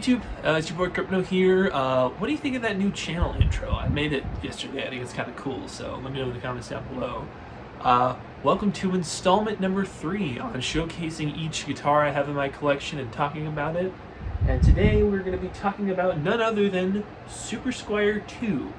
YouTube? It's your boy Crypto here. What do you think of that new channel intro? I made it yesterday. I think it's kind of cool, so let me know in the comments down below. Welcome to installment number 3 on showcasing each guitar I have in my collection and talking about it. And today we're going to be talking about none other than Super Squier 2.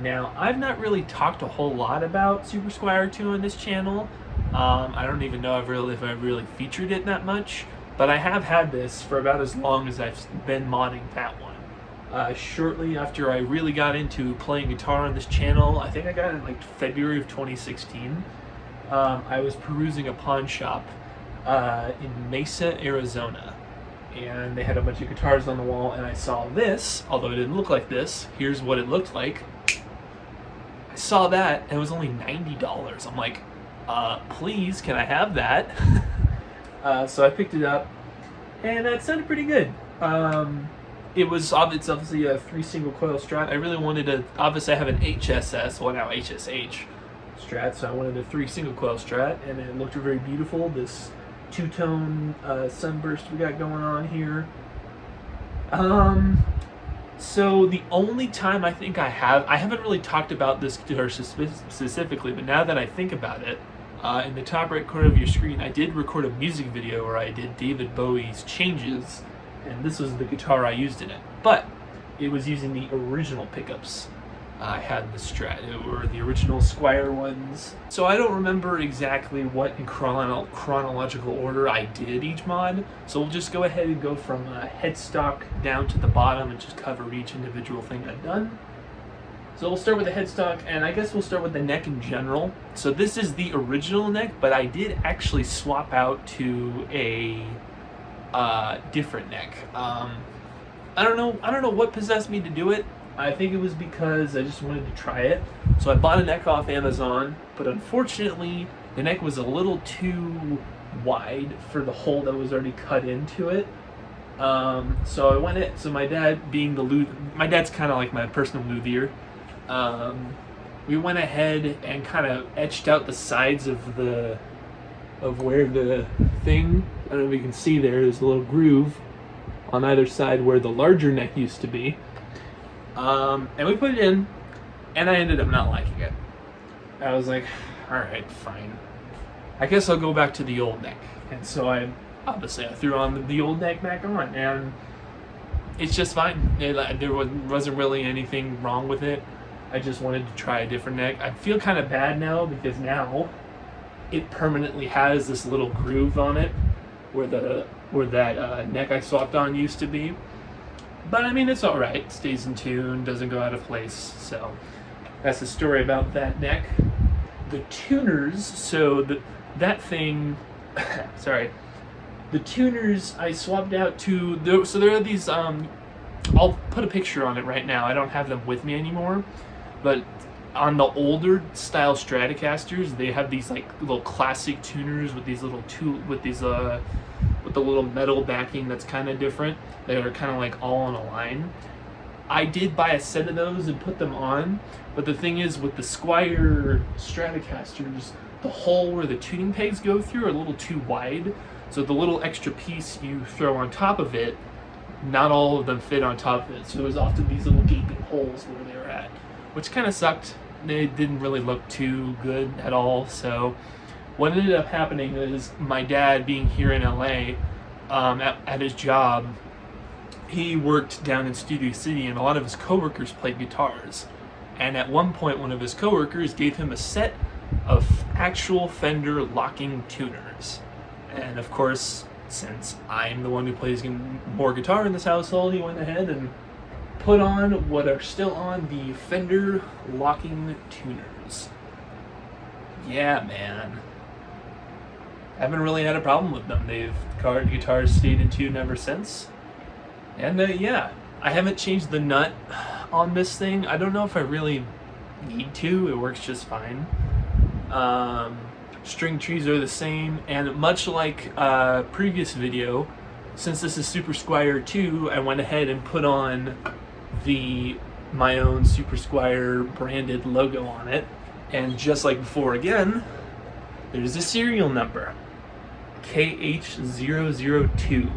Now, I've not really talked a whole lot about Super Squier 2 on this channel. I don't even know if I've really featured it that much. But I have had this for about as long as I've been modding that one. Shortly after I really got into playing guitar on this channel, I think I got it in like February of 2016, I was perusing a pawn shop in Mesa, Arizona. And they had a bunch of guitars on the wall, and I saw this, although it didn't look like this. Here's what it looked like. I saw that, and it was only $90. I'm like, please, can I have that? So I picked it up, and it sounded pretty good. It's obviously a 3 single coil Strat. I really wanted to, obviously I have an HSS, well now HSH Strat, so I wanted a 3 single coil Strat, and it looked very beautiful. This two-tone sunburst we got going on here. So the only time I think I haven't really talked about this guitar specifically, but now that I think about it, in the top right corner of your screen, I did record a music video where I did David Bowie's Changes, and this was the guitar I used in it. But it was using the original pickups I had in the Strat. It were the original Squier ones. So I don't remember exactly what in chronological order I did each mod, so we'll just go ahead and go from headstock down to the bottom and just cover each individual thing I've done. So we'll start with the headstock, and I guess we'll start with the neck in general. So this is the original neck, but I did actually swap out to a different neck. I don't know what possessed me to do it. I think it was because I just wanted to try it. So I bought a neck off Amazon, but unfortunately the neck was a little too wide for the hole that was already cut into it. So my dad being my dad's kind of like my personal luthier. We went ahead and kind of etched out the sides of where the thing, I don't know if you can see there's a little groove on either side where the larger neck used to be. And we put it in, and I ended up not liking it. I was like, alright, fine. I guess I'll go back to the old neck. And so I threw on the old neck back on, and it's just fine. There wasn't really anything wrong with it. I just wanted to try a different neck. I feel kind of bad now because now it permanently has this little groove on it where that neck I swapped on used to be. But I mean, it's all right. It stays in tune, doesn't go out of place. So that's the story about that neck. The tuners, so that thing, sorry. The tuners I swapped out to, so there are these, I'll put a picture on it right now. I don't have them with me anymore. But on the older style Stratocasters, they have these like little classic tuners with these little with the little metal backing that's kind of different. They are kind of like all on a line. I did buy a set of those and put them on, but the thing is with the Squier Stratocasters, the hole where the tuning pegs go through are a little too wide. So the little extra piece you throw on top of it, not all of them fit on top of it. So there was often these little gaping holes where they were at, which kind of sucked. They didn't really look too good at all. So what ended up happening is my dad, being here in LA, at his job, he worked down in Studio City, and a lot of his coworkers played guitars. And at one point, one of his coworkers gave him a set of actual Fender locking tuners. And of course, since I'm the one who plays more guitar in this household, he went ahead and put on what are still on the Fender locking tuners. Yeah, man. I haven't really had a problem with them. The guitars stayed in tune ever since. And yeah, I haven't changed the nut on this thing. I don't know if I really need to. It works just fine. String trees are the same, and much like previous video, since this is Super Squier 2, I went ahead and put on my own Super Squier branded logo on it. And just like before again, there's a serial number, KH002.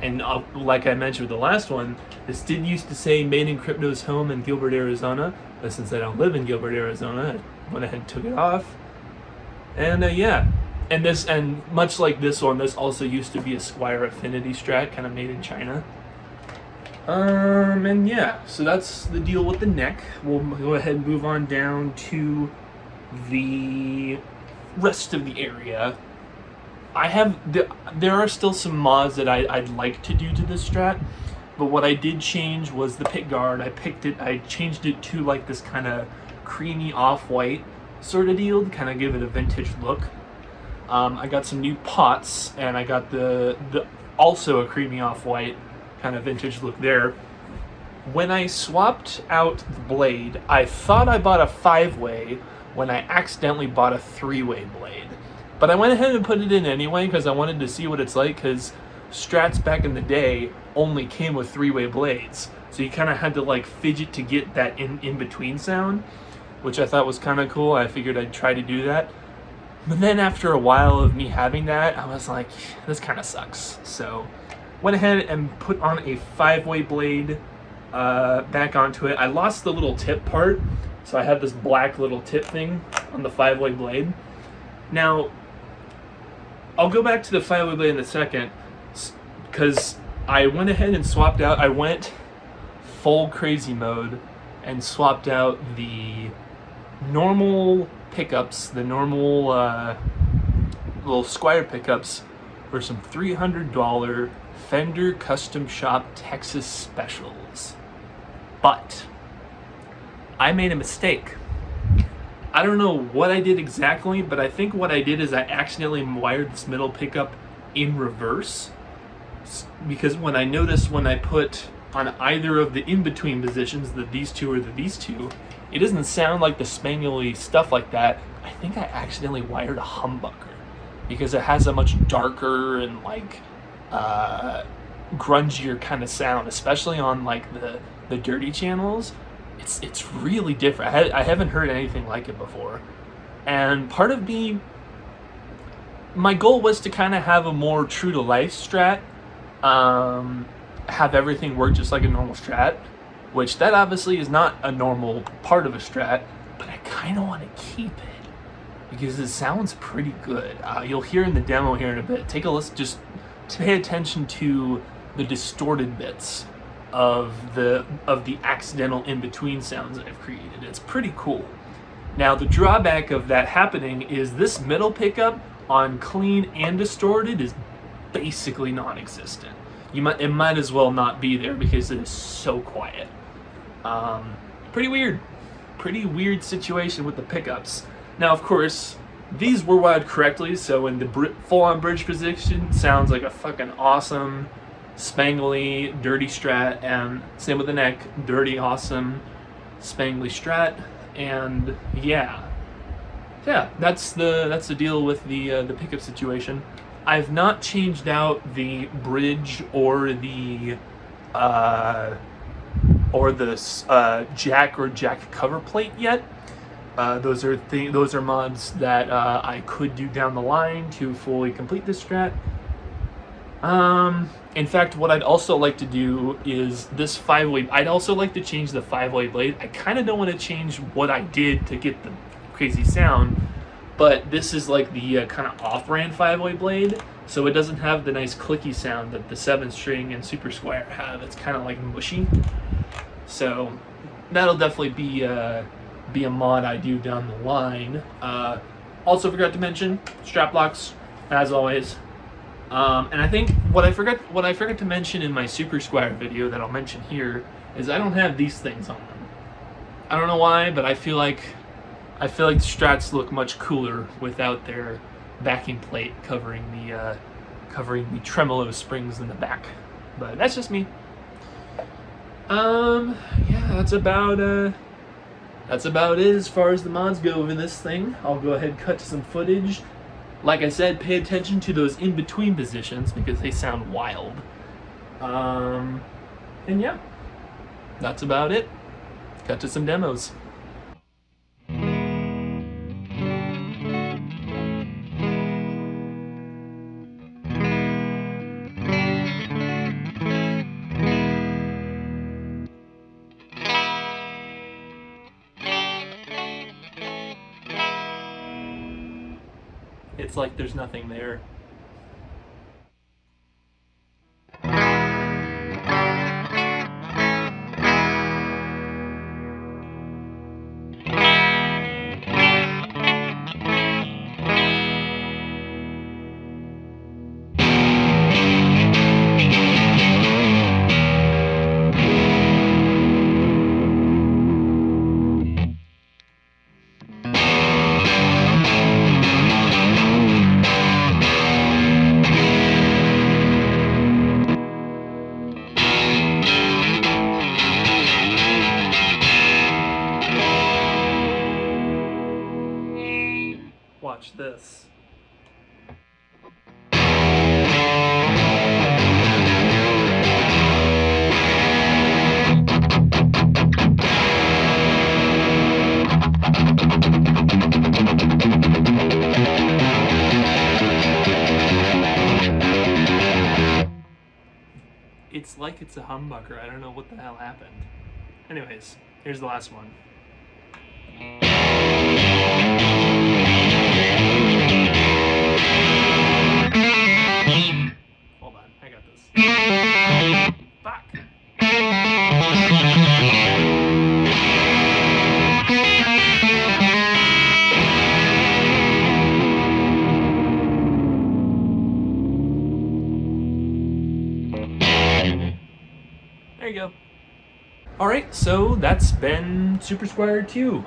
And like I mentioned with the last one, this did used to say made in Crypto's home in Gilbert, Arizona, but since I don't live in Gilbert, Arizona, I went ahead and took it off. And yeah, and much like this one, this also used to be a Squier Affinity Strat, kind of made in China. And yeah, so that's the deal with the neck. We'll go ahead and move on down to the rest of the area. There are still some mods that I'd like to do to this Strat, but what I did change was the pick guard. I changed it to like this kind of creamy off-white sort of deal to kind of give it a vintage look. I got some new pots, and I got the also a creamy off-white kind of vintage look there. When I swapped out the blade, I thought I bought a 5-way when I accidentally bought a 3-way blade. But I went ahead and put it in anyway because I wanted to see what it's like, because Strats back in the day only came with 3-way blades. So you kind of had to like fidget to get that in-between sound, which I thought was kind of cool. I figured I'd try to do that. But then after a while of me having that, I was like, this kind of sucks. So went ahead and put on a 5-way blade back onto it. I lost the little tip part, so I have this black little tip thing on the 5-way blade. Now, I'll go back to the 5-way blade in a second, because I went ahead and swapped out. I went full crazy mode and swapped out the normal pickups, the normal little Squier pickups, for some $300 Fender Custom Shop Texas Specials. But I made a mistake. I don't know what I did exactly, but I think what I did is I accidentally wired this middle pickup in reverse, because when I noticed when I put on either of the in-between positions, these two or these two, it doesn't sound like the spangly stuff like that. I think I accidentally wired a humbucker, because it has a much darker and like grungier kind of sound, especially on like the dirty channels. It's really different. I haven't heard anything like it before. And part of me, my goal was to kind of have a more true to life Strat, have everything work just like a normal Strat, which that obviously is not a normal part of a Strat, but I kind of want to keep it because it sounds pretty good. You'll hear in the demo here in a bit. Take a listen, just pay attention to the distorted bits of the accidental in-between sounds that I've created. It's pretty cool. Now, the drawback of that happening is this middle pickup on clean and distorted is basically non-existent. It might as well not be there because it is so quiet. Pretty weird situation with the pickups. Now, of course, these were wired correctly, so in the full-on bridge position, sounds like a fucking awesome, spangly, dirty Strat, and same with the neck, dirty, awesome, spangly Strat, and yeah, that's the deal with the pickup situation. I've not changed out the bridge or the jack or jack cover plate yet. Those are mods that I could do down the line to fully complete this Strat. In fact, what I'd also like to do is this 5-way. I'd also like to change the 5-way blade. I kind of don't want to change what I did to get the crazy sound, but this is like the kind of off-brand 5-way blade, so it doesn't have the nice clicky sound that the 7-string and Super Squier have. It's kind of like mushy. So that'll definitely be a mod I do down the line. Also forgot to mention strap locks, as always. And I think what I forgot to mention in my Super Squier video that I'll mention here is I don't have these things on them. I don't know why, but I feel like the Strats look much cooler without their backing plate covering the tremolo springs in the back. But that's just me. Yeah, that's about it as far as the mods go in this thing. I'll go ahead and cut to some footage. Like I said, pay attention to those in-between positions because they sound wild. And yeah, that's about it. Cut to some demos. It's like there's nothing there. Watch this. It's like it's a humbucker. I don't know what the hell happened. Anyways, here's the last one. Hold on, I got this. Fuck. There you go. Alright, so that's been Super Squire 2.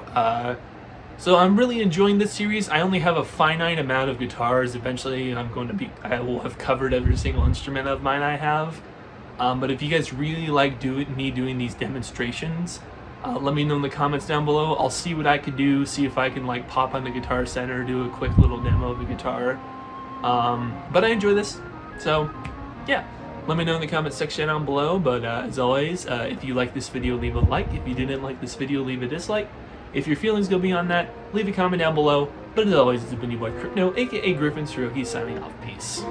So I'm really enjoying this series. I only have a finite amount of guitars. Eventually I will have covered every single instrument of mine I have. But if you guys really like me doing these demonstrations, let me know in the comments down below. I'll see what I could do, see if I can like pop on the Guitar Center, do a quick little demo of the guitar. But I enjoy this, so yeah. Let me know in the comments section down below, but as always, if you like this video, leave a like. If you didn't like this video, leave a dislike. If your feelings go beyond that, leave a comment down below. But as always, it's been your boy Crypno, aka Griffin Cherokee, signing off. Peace.